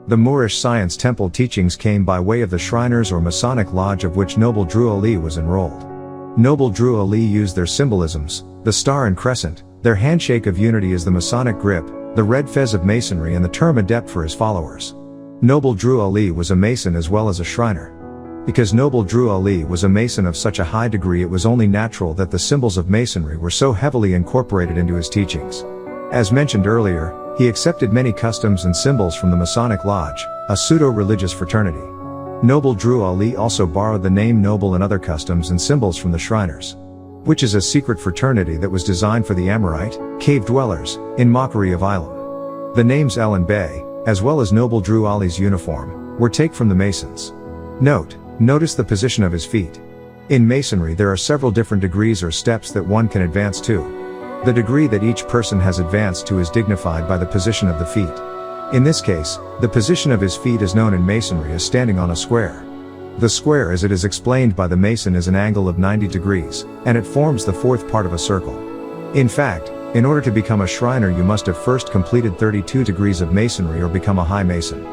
The Moorish science temple teachings came by way of the Shriners or Masonic Lodge of which Noble Drew Ali was enrolled. Noble Drew Ali used their symbolisms, the star and crescent, their handshake of unity as the Masonic grip, the red fez of Masonry and the term adept for his followers. Noble Drew Ali was a Mason as well as a Shriner. Because Noble Drew Ali was a Mason of such a high degree, it was only natural that the symbols of Masonry were so heavily incorporated into his teachings. As mentioned earlier, he accepted many customs and symbols from the Masonic Lodge, a pseudo-religious fraternity. Noble Drew Ali also borrowed the name Noble and other customs and symbols from the Shriners, which is a secret fraternity that was designed for the Amorite, cave dwellers, in mockery of Ilum. The names El and Bey, as well as Noble Drew Ali's uniform, were taken from the Masons. Notice the position of his feet. In Masonry there are several different degrees or steps that one can advance to. The degree that each person has advanced to is dignified by the position of the feet. In this case, the position of his feet is known in Masonry as standing on a square. The square, as it is explained by the Mason, is an angle of 90 degrees, and it forms the fourth part of a circle. In fact, in order to become a Shriner you must have first completed 32 degrees of Masonry or become a High Mason.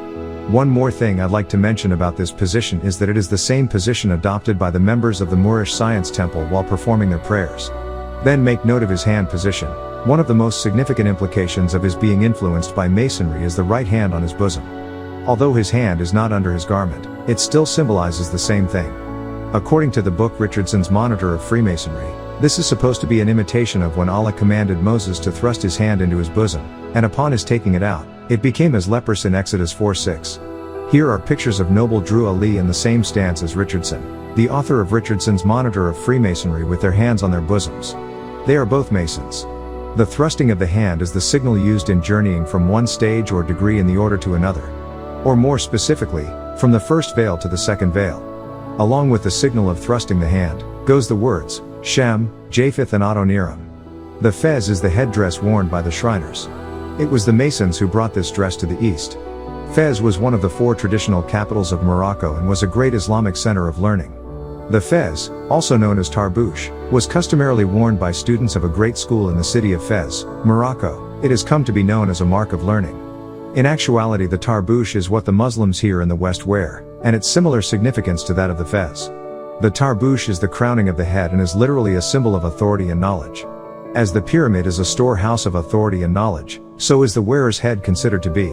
One more thing I'd like to mention about this position is that it is the same position adopted by the members of the Moorish Science Temple while performing their prayers. Then make note of his hand position. One of the most significant implications of his being influenced by Masonry is the right hand on his bosom. Although his hand is not under his garment, it still symbolizes the same thing. According to the book Richardson's Monitor of Freemasonry, this is supposed to be an imitation of when Allah commanded Moses to thrust his hand into his bosom, and upon his taking it out, it became as leprous in Exodus 4:6. Here are pictures of Noble Drew Ali in the same stance as Richardson, the author of Richardson's Monitor of Freemasonry, with their hands on their bosoms. They are both Masons. The thrusting of the hand is the signal used in journeying from one stage or degree in the order to another. Or more specifically, from the first veil to the second veil. Along with the signal of thrusting the hand, goes the words, Shem, Japheth and Adoniram. The fez is the headdress worn by the Shriners. It was the Masons who brought this dress to the East. Fez was one of the 4 traditional capitals of Morocco and was a great Islamic center of learning. The fez, also known as tarbouche, was customarily worn by students of a great school in the city of Fez, Morocco. It has come to be known as a mark of learning. In actuality, the tarbouche is what the Muslims here in the West wear, and its similar significance to that of the fez. The tarbouche is the crowning of the head and is literally a symbol of authority and knowledge. As the pyramid is a storehouse of authority and knowledge, so is the wearer's head considered to be.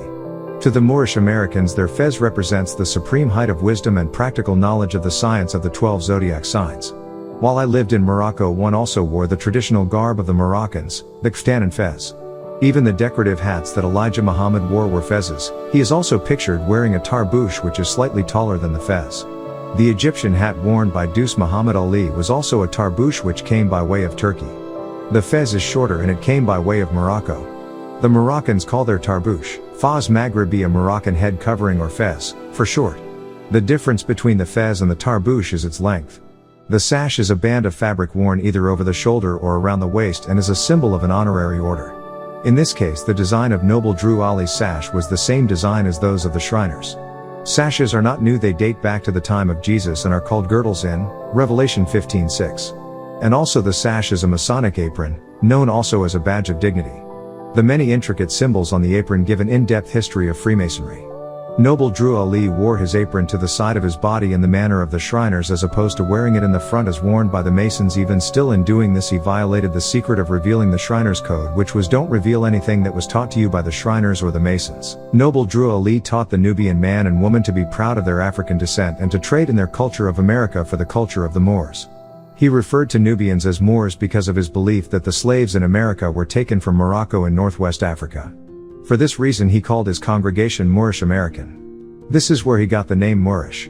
To the Moorish Americans, their fez represents the supreme height of wisdom and practical knowledge of the science of the 12 zodiac signs. While I lived in Morocco, one also wore the traditional garb of the Moroccans, the kaftan and fez. Even the decorative hats that Elijah Muhammad wore were fezes. He is also pictured wearing a tarbouche, which is slightly taller than the fez. The Egyptian hat worn by Deuce Muhammad Ali was also a tarbouche, which came by way of Turkey. The fez is shorter and it came by way of Morocco. The Moroccans call their tarbouche Faz Maghribi, a Moroccan head covering, or fez, for short. The difference between the fez and the tarbouche is its length. The sash is a band of fabric worn either over the shoulder or around the waist and is a symbol of an honorary order. In this case, the design of Noble Drew Ali's sash was the same design as those of the Shriners. Sashes are not new, they date back to the time of Jesus and are called girdles in Revelation 15:6. And also the sash is a Masonic apron, known also as a badge of dignity. The many intricate symbols on the apron give an in-depth history of Freemasonry. Noble Drew Ali wore his apron to the side of his body in the manner of the Shriners as opposed to wearing it in the front as worn by the Masons. Even still, in doing this he violated the secret of revealing the Shriners' code, which was don't reveal anything that was taught to you by the Shriners or the Masons. Noble Drew Ali taught the Nubian man and woman to be proud of their African descent and to trade in their culture of America for the culture of the Moors. He referred to Nubians as Moors because of his belief that the slaves in America were taken from Morocco in northwest Africa. For this reason he called his congregation Moorish American. This is where he got the name Moorish.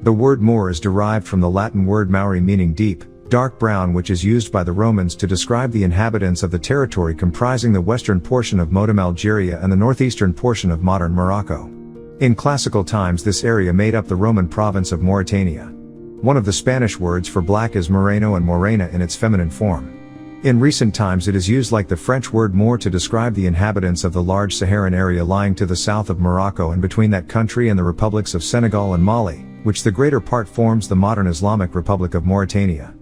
The word Moor is derived from the Latin word Maori, meaning deep, dark brown, which is used by the Romans to describe the inhabitants of the territory comprising the western portion of modern Algeria and the northeastern portion of modern Morocco. In classical times this area made up the Roman province of Mauritania. One of the Spanish words for black is moreno and morena in its feminine form. In recent times it is used like the French word Moor to describe the inhabitants of the large Saharan area lying to the south of Morocco and between that country and the republics of Senegal and Mali, which the greater part forms the modern Islamic Republic of Mauritania.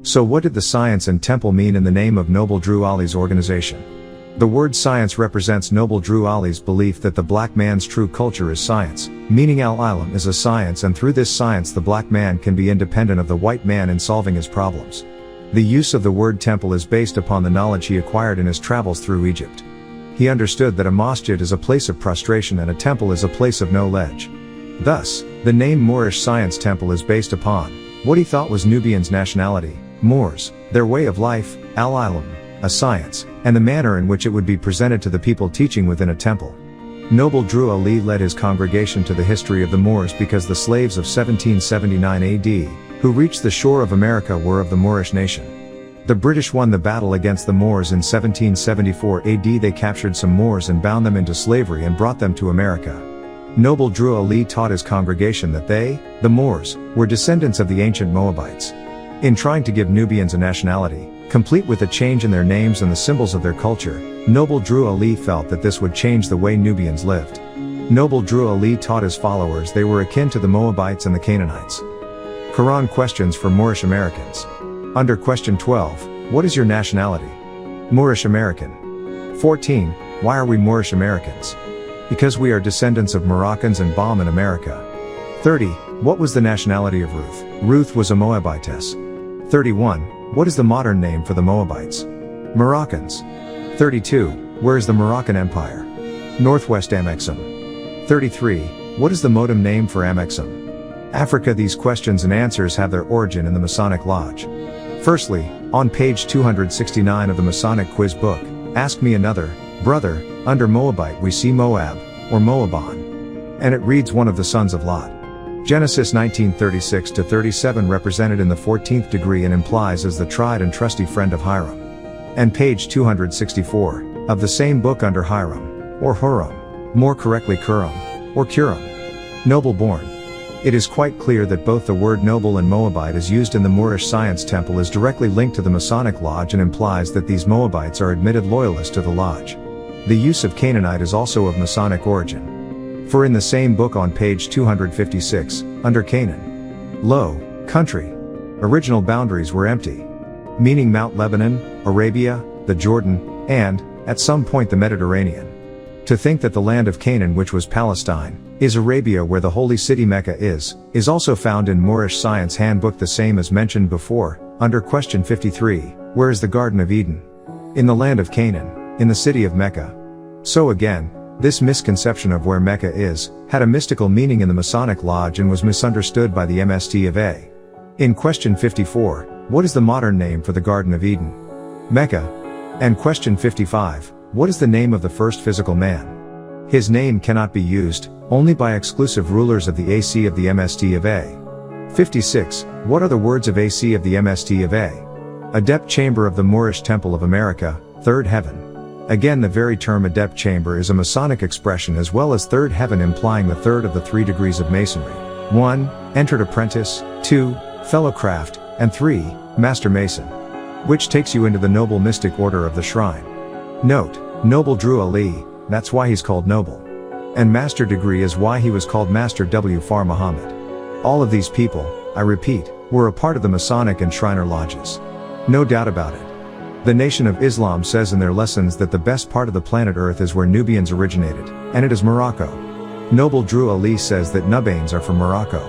So what did the science and temple mean in the name of Noble Drew Ali's organization? The word science represents Noble Drew Ali's belief that the black man's true culture is science, meaning al-ilm is a science, and through this science the black man can be independent of the white man in solving his problems. The use of the word temple is based upon the knowledge he acquired in his travels through Egypt. He understood that a masjid is a place of prostration and a temple is a place of no ledge. Thus, the name Moorish Science Temple is based upon what he thought was Nubians' nationality, Moors, their way of life, al-ilm, a science, and the manner in which it would be presented to the people teaching within a temple. Noble Drew Ali led his congregation to the history of the Moors because the slaves of 1779 AD, who reached the shore of America, were of the Moorish nation. The British won the battle against the Moors in 1774 AD. They captured some Moors and bound them into slavery and brought them to America. Noble Drew Ali taught his congregation that they, the Moors, were descendants of the ancient Moabites. In trying to give Nubians a nationality, complete with a change in their names and the symbols of their culture, Noble Drew Ali felt that this would change the way Nubians lived. Noble Drew Ali taught his followers they were akin to the Moabites and the Canaanites. Quran questions for Moorish Americans. Under question 12, what is your nationality? Moorish American. 14, why are we Moorish Americans? Because we are descendants of Moroccans and Baum in America. 30, what was the nationality of Ruth? Ruth was a Moabitess. 31, what is the modern name for the Moabites? Moroccans. 32, where is the Moroccan Empire? Northwest Amexem. 33, what is the modem name for Amexem? Africa. These questions and answers have their origin in the Masonic Lodge. Firstly, on page 269 of the Masonic Quiz Book, Ask Me Another, Brother, under Moabite we see Moab, or Moaban. And it reads one of the sons of Lot. Genesis 19:36-37 represented in the 14th degree and implies as the tried and trusty friend of Hiram. And page 264, of the same book under Hiram, or Huram, more correctly Kuram, or Kuram. Noble born. It is quite clear that both the word noble and Moabite is used in the Moorish Science Temple is directly linked to the Masonic Lodge and implies that these Moabites are admitted loyalists to the Lodge. The use of Canaanite is also of Masonic origin. For in the same book on page 256, under Canaan, lo, country, original boundaries were empty, meaning Mount Lebanon, Arabia, the Jordan, and, at some point the Mediterranean. To think that the land of Canaan, which was Palestine, is Arabia where the holy city Mecca is also found in Moorish Science Handbook, the same as mentioned before, under question 53, where is the Garden of Eden? In the land of Canaan, in the city of Mecca. So again, this misconception of where Mecca is, had a mystical meaning in the Masonic Lodge and was misunderstood by the MST of A. In question 54, what is the modern name for the Garden of Eden? Mecca. And question 55, what is the name of the first physical man? His name cannot be used, only by exclusive rulers of the AC of the MST of A. 56, what are the words of AC of the MST of A? Adept Chamber of the Moorish Temple of America, Third Heaven. Again, the very term Adept Chamber is a Masonic expression, as well as Third Heaven implying the third of the 3 degrees of Masonry. 1. Entered Apprentice, 2. Fellow Craft, and 3. Master Mason. Which takes you into the Noble Mystic Order of the Shrine. Note, Noble Drew Ali, that's why he's called Noble. And Master Degree is why he was called Master W. Far Muhammad. All of these people, I repeat, were a part of the Masonic and Shriner Lodges. No doubt about it. The Nation of Islam says in their lessons that the best part of the planet Earth is where Nubians originated, and it is Morocco. Noble Drew Ali says that Nubains are from Morocco.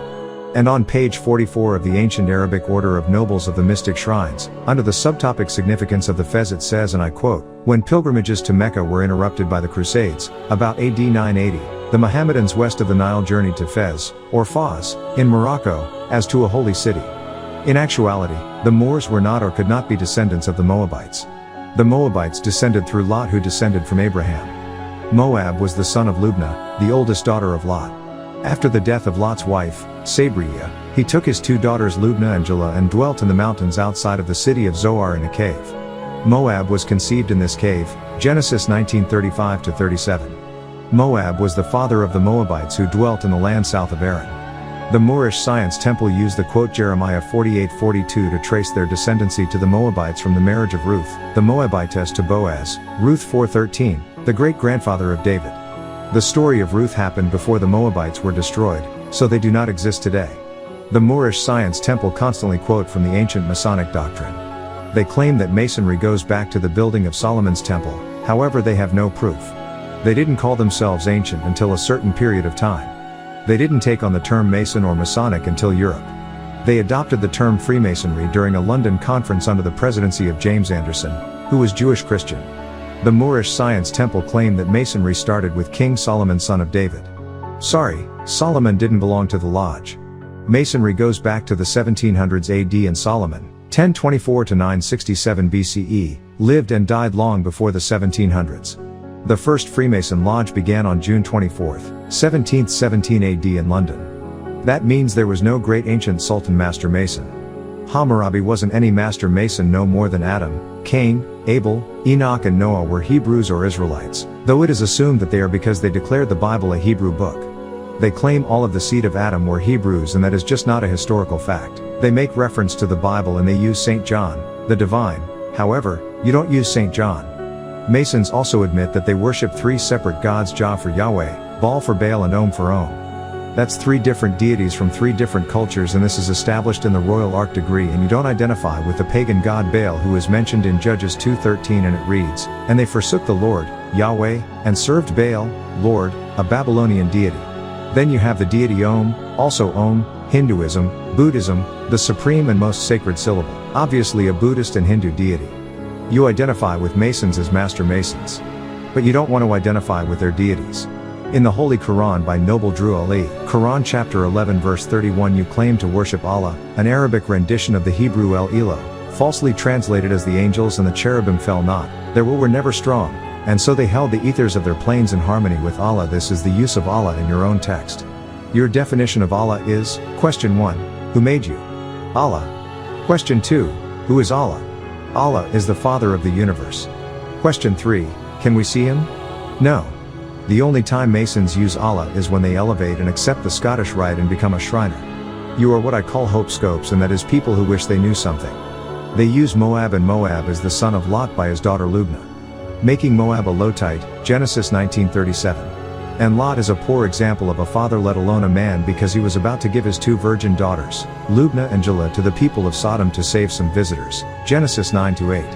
And on page 44 of the Ancient Arabic Order of Nobles of the Mystic Shrines, under the subtopic Significance of the Fez, it says, and I quote, when pilgrimages to Mecca were interrupted by the Crusades, about AD 980, the Mohammedans west of the Nile journeyed to Fez, or Faz, in Morocco, as to a holy city. In actuality, the Moors were not or could not be descendants of the Moabites. The Moabites descended through Lot, who descended from Abraham. Moab was the son of Lubna, the oldest daughter of Lot. After the death of Lot's wife, Sabriya, he took his 2 daughters Lubna and Jala and dwelt in the mountains outside of the city of Zoar in a cave. Moab was conceived in this cave, Genesis 19:35-37. Moab was the father of the Moabites who dwelt in the land south of Aran. The Moorish Science Temple used the quote Jeremiah 48:42 to trace their descendancy to the Moabites from the marriage of Ruth, the Moabitess, to Boaz, Ruth 4:13, the great-grandfather of David. The story of Ruth happened before the Moabites were destroyed, so they do not exist today. The Moorish Science Temple constantly quote from the ancient Masonic doctrine. They claim that Masonry goes back to the building of Solomon's Temple. However, they have no proof. They didn't call themselves ancient until a certain period of time. They didn't take on the term Mason or Masonic until Europe. They adopted the term Freemasonry during a London conference under the presidency of James Anderson, who was Jewish Christian. The Moorish Science Temple claimed that Masonry started with King Solomon, son of David. Sorry, Solomon didn't belong to the lodge. Masonry goes back to the 1700s AD, and Solomon, 1024 to 967 BCE, lived and died long before the 1700s. The first Freemason lodge began on June 24, 1717 AD in London. That means there was no great ancient Sultan Master Mason. Hammurabi wasn't any Master Mason no more than Adam, Cain, Abel, Enoch and Noah were Hebrews or Israelites, though it is assumed that they are because they declared the Bible a Hebrew book. They claim all of the seed of Adam were Hebrews, and that is just not a historical fact. They make reference to the Bible and they use St. John, the divine. However, you don't use St. John. Masons also admit that they worship three separate gods: Jah for Yahweh, Baal for Baal and Om for Om. That's three different deities from three different cultures, and this is established in the Royal Ark degree, and you don't identify with the pagan god Baal, who is mentioned in Judges 2:13, and it reads, "And they forsook the Lord, Yahweh, and served Baal, Lord, a Babylonian deity." Then you have the deity Om, also Om, Hinduism, Buddhism, the supreme and most sacred syllable, obviously a Buddhist and Hindu deity. You identify with Masons as Master Masons. But you don't want to identify with their deities. In the Holy Quran by Noble Drew Ali, Quran chapter 11 verse 31, you claim to worship Allah, an Arabic rendition of the Hebrew El Elo, falsely translated as the angels and the cherubim fell not, their will were never strong, and so they held the ethers of their planes in harmony with Allah. This is the use of Allah in your own text. Your definition of Allah is, question 1, who made you? Allah. Question 2, who is Allah? Allah is the Father of the universe. Question 3, can we see him? No. The only time Masons use Allah is when they elevate and accept the Scottish Rite and become a Shriner. You are what I call hope scopes, and that is people who wish they knew something. They use Moab, and Moab is the son of Lot by his daughter Lubna, making Moab a Lotite, Genesis 19:37. And Lot is a poor example of a father, let alone a man, because he was about to give his two virgin daughters, Lubna and Jalah, to the people of Sodom to save some visitors, Genesis 9-8.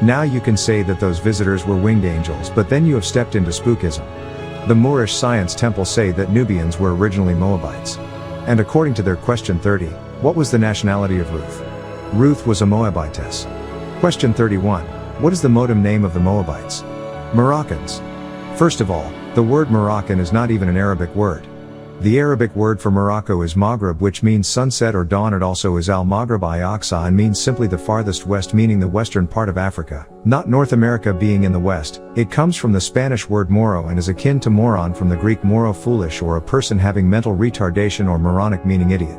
Now you can say that those visitors were winged angels, but then you have stepped into spookism. The Moorish Science Temple say that Nubians were originally Moabites. And according to their question 30, what was the nationality of Ruth? Ruth was a Moabitess. Question 31, what is the modem name of the Moabites? Moroccans. First of all, the word Moroccan is not even an Arabic word. The Arabic word for Morocco is Maghreb, which means sunset or dawn. It also is Al-Maghrib Aqsa and means simply the farthest west, meaning the western part of Africa, not North America being in the west. It comes from the Spanish word moro and is akin to moron from the Greek moro, foolish, or a person having mental retardation, or moronic meaning idiot.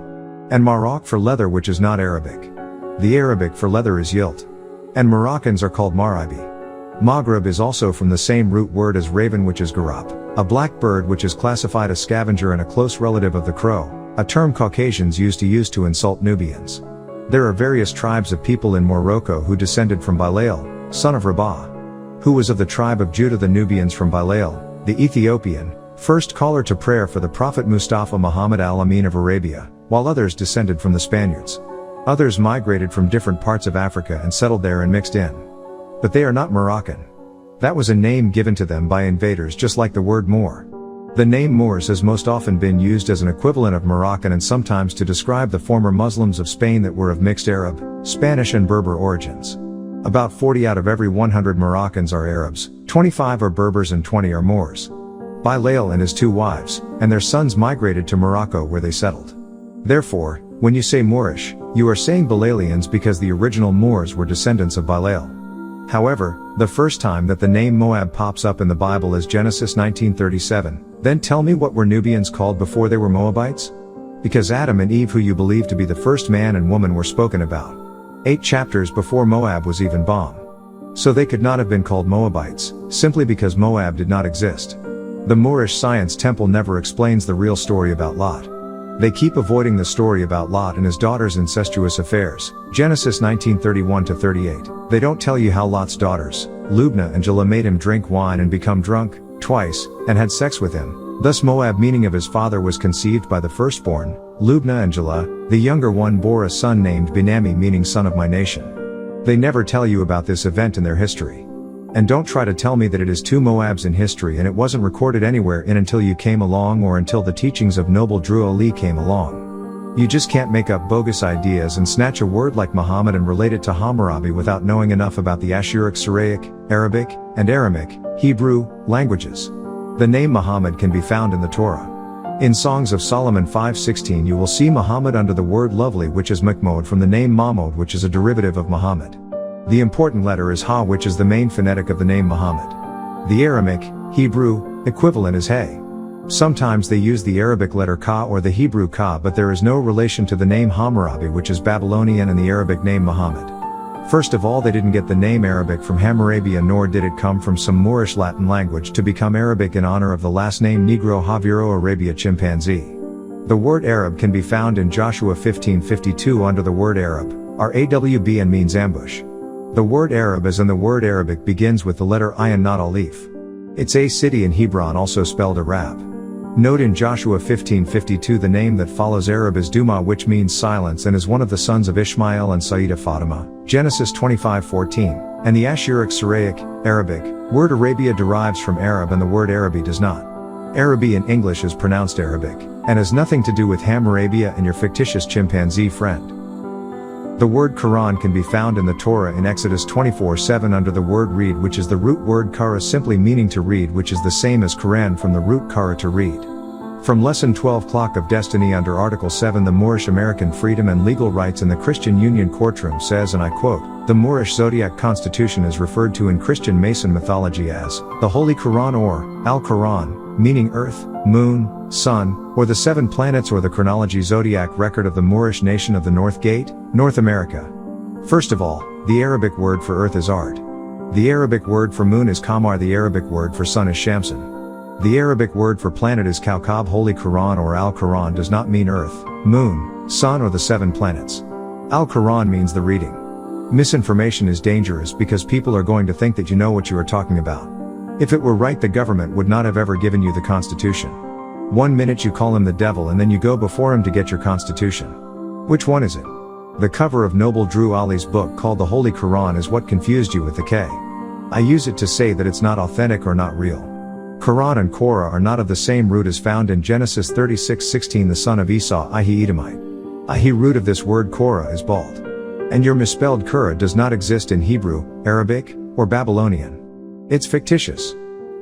And Maroc for leather, which is not Arabic. The Arabic for leather is yilt. And Moroccans are called Maribi. Maghreb is also from the same root word as raven, which is garap, a black bird which is classified a scavenger and a close relative of the crow, a term Caucasians used to insult Nubians. There are various tribes of people in Morocco who descended from Bilael, son of Rabah, who was of the tribe of Judah. The Nubians from Bilael, the Ethiopian, first caller to prayer for the Prophet Mustafa Muhammad al-Amin of Arabia, while others descended from the Spaniards. Others migrated from different parts of Africa and settled there and mixed in. But they are not Moroccan. That was a name given to them by invaders, just like the word Moor. The name Moors has most often been used as an equivalent of Moroccan, and sometimes to describe the former Muslims of Spain that were of mixed Arab, Spanish and Berber origins. About 40 out of every 100 Moroccans are Arabs, 25 are Berbers and 20 are Moors. Bilael and his two wives, and their sons migrated to Morocco, where they settled. Therefore, when you say Moorish, you are saying Bilalians, because the original Moors were descendants of Bilael. However, the first time that the name Moab pops up in the Bible is Genesis 19:37. Then tell me, what were Nubians called before they were Moabites? Because Adam and Eve, who you believe to be the first man and woman, were spoken about 8 chapters before Moab was even born. So they could not have been called Moabites, simply because Moab did not exist. The Moorish Science Temple never explains the real story about Lot. They keep avoiding the story about Lot and his daughter's incestuous affairs, Genesis 19:31-38. They don't tell you how Lot's daughters, Lubna and Jalah, made him drink wine and become drunk, twice, and had sex with him. Thus Moab, meaning of his father, was conceived by the firstborn, Lubna, and Jalah, the younger one, bore a son named Binami, meaning son of my nation. They never tell you about this event in their history. And don't try to tell me that it is two Moabs in history and it wasn't recorded anywhere in until you came along or until the teachings of Noble Drew Ali came along. You just can't make up bogus ideas and snatch a word like Muhammad and relate it to Hammurabi without knowing enough about the Ashuric, Syriac, Arabic, and Aramic, Hebrew, languages. The name Muhammad can be found in the Torah. In Songs of Solomon 5:16 you will see Muhammad under the word lovely, which is Mahmud from the name Mahmud, which is a derivative of Muhammad. The important letter is Ha, which is the main phonetic of the name Muhammad. The Aramic, Hebrew, equivalent is Hay. Sometimes they use the Arabic letter Ka or the Hebrew Ka, but there is no relation to the name Hammurabi, which is Babylonian, and the Arabic name Muhammad. First of all, they didn't get the name Arabic from Hammurabi, nor did it come from some Moorish Latin language to become Arabic in honor of the last name Negro Javiro Arabia chimpanzee. The word Arab can be found in Joshua 15:52 under the word Arab, Rawb, and means ambush. The word Arab as in the word Arabic begins with the letter Ayin, not Alif. It's a city in Hebron, also spelled Arab. Note in Joshua 15:52 the name that follows Arab is Duma, which means silence, and is one of the sons of Ishmael and Saida Fatima, Genesis 25:14, and the Ashuric, Syriac, Arabic, word Arabia derives from Arab and the word Arabi does not. Arabi in English is pronounced Arabic, and has nothing to do with Hammurabia and your fictitious chimpanzee friend. The word Quran can be found in the Torah in Exodus 24:7 under the word read, which is the root word kara, simply meaning to read, which is the same as Quran from the root kara, to read. From Lesson 12 Clock of Destiny under Article 7 the Moorish American Freedom and Legal Rights in the Christian Union Courtroom says, and I quote, "The Moorish Zodiac Constitution is referred to in Christian Mason mythology as the Holy Quran or Al-Quran, meaning Earth, Moon, Sun, or the 7 planets, or the chronology zodiac record of the Moorish nation of the North Gate, North America." First of all, the Arabic word for Earth is Ard. The Arabic word for moon is Qamar. The Arabic word for sun is Shamsun. The Arabic word for planet is Kawkab. Holy Quran or Al-Quran does not mean Earth, Moon, Sun, or the 7 planets. Al-Quran means the reading. Misinformation is dangerous because people are going to think that you know what you are talking about. If it were right, the government would not have ever given you the Constitution. One minute you call him the devil and then you go before him to get your Constitution. Which one is it? The cover of Noble Drew Ali's book called The Holy Quran is what confused you with the K. I use it to say that it's not authentic or not real. Quran and Korah are not of the same root as found in Genesis 36:16. The son of Esau, Ahi Edomite. Ahi root of this word Korah is bald. And your misspelled Korah does not exist in Hebrew, Arabic, or Babylonian. It's fictitious.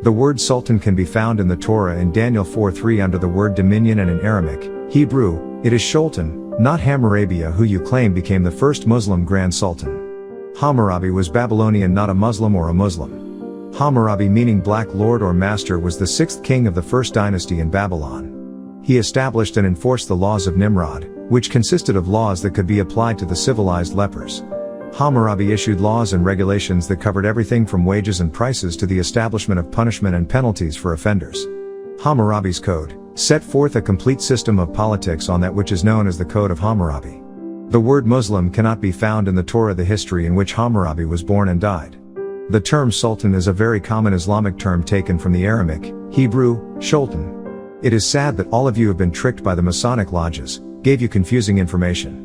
The word sultan can be found in the Torah in Daniel 4:3 under the word dominion, and in Aramic, Hebrew, it is Sholtan, not Hammurabia, who you claim became the first Muslim Grand Sultan. Hammurabi was Babylonian, not a Muslim or a Muslim. Hammurabi, meaning Black Lord or Master, was the 6th king of the 1st dynasty in Babylon. He established and enforced the laws of Nimrod, which consisted of laws that could be applied to the civilized lepers. Hammurabi issued laws and regulations that covered everything from wages and prices to the establishment of punishment and penalties for offenders. Hammurabi's code set forth a complete system of politics on that which is known as the Code of Hammurabi. The word Muslim cannot be found in the Torah, the history in which Hammurabi was born and died. The term sultan is a very common Islamic term taken from the Aramic, Hebrew, Sholtan. It is sad that all of you have been tricked by the Masonic lodges, gave you confusing information.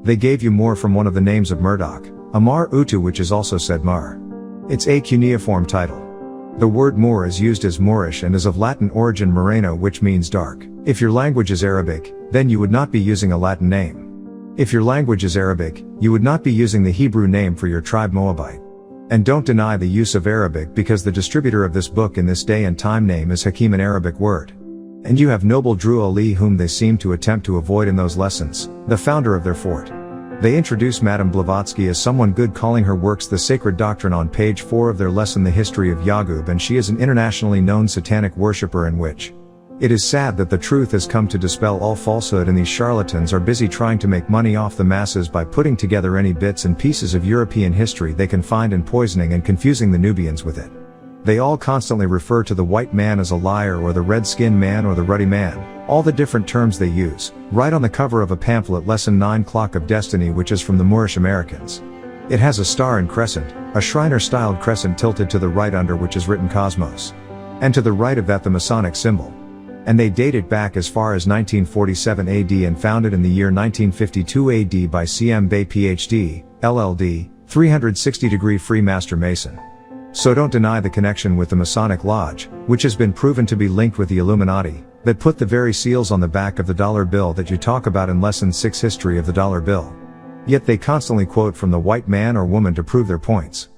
They gave you more from one of the names of Murdoch, Amar Utu, which is also said Mar. It's a cuneiform title. The word Moor is used as Moorish and is of Latin origin Moreno, which means dark. If your language is Arabic, then you would not be using a Latin name. If your language is Arabic, you would not be using the Hebrew name for your tribe Moabite. And don't deny the use of Arabic, because the distributor of this book in this day and time name is Hakim, an Arabic word. And you have Noble Drew Ali, whom they seem to attempt to avoid in those lessons, the founder of their fort. They introduce Madame Blavatsky as someone good, calling her works the sacred doctrine on page 4 of their lesson The History of Yaqub, and she is an internationally known satanic worshipper and witch. It is sad that the truth has come to dispel all falsehood, and these charlatans are busy trying to make money off the masses by putting together any bits and pieces of European history they can find and poisoning and confusing the Nubians with it. They all constantly refer to the white man as a liar, or the red-skinned man, or the ruddy man, all the different terms they use, right on the cover of a pamphlet, Lesson 9 Clock of Destiny, which is from the Moorish Americans. It has a star and crescent, a Shriner-styled crescent tilted to the right under which is written Cosmos. And to the right of that the Masonic symbol. And they date it back as far as 1947 AD and founded in the year 1952 AD by C.M. Bay PhD, LLD, 360-degree Free Master Mason. So don't deny the connection with the Masonic Lodge, which has been proven to be linked with the Illuminati, that put the very seals on the back of the dollar bill that you talk about in Lesson 6 History of the Dollar Bill. Yet they constantly quote from the white man or woman to prove their points.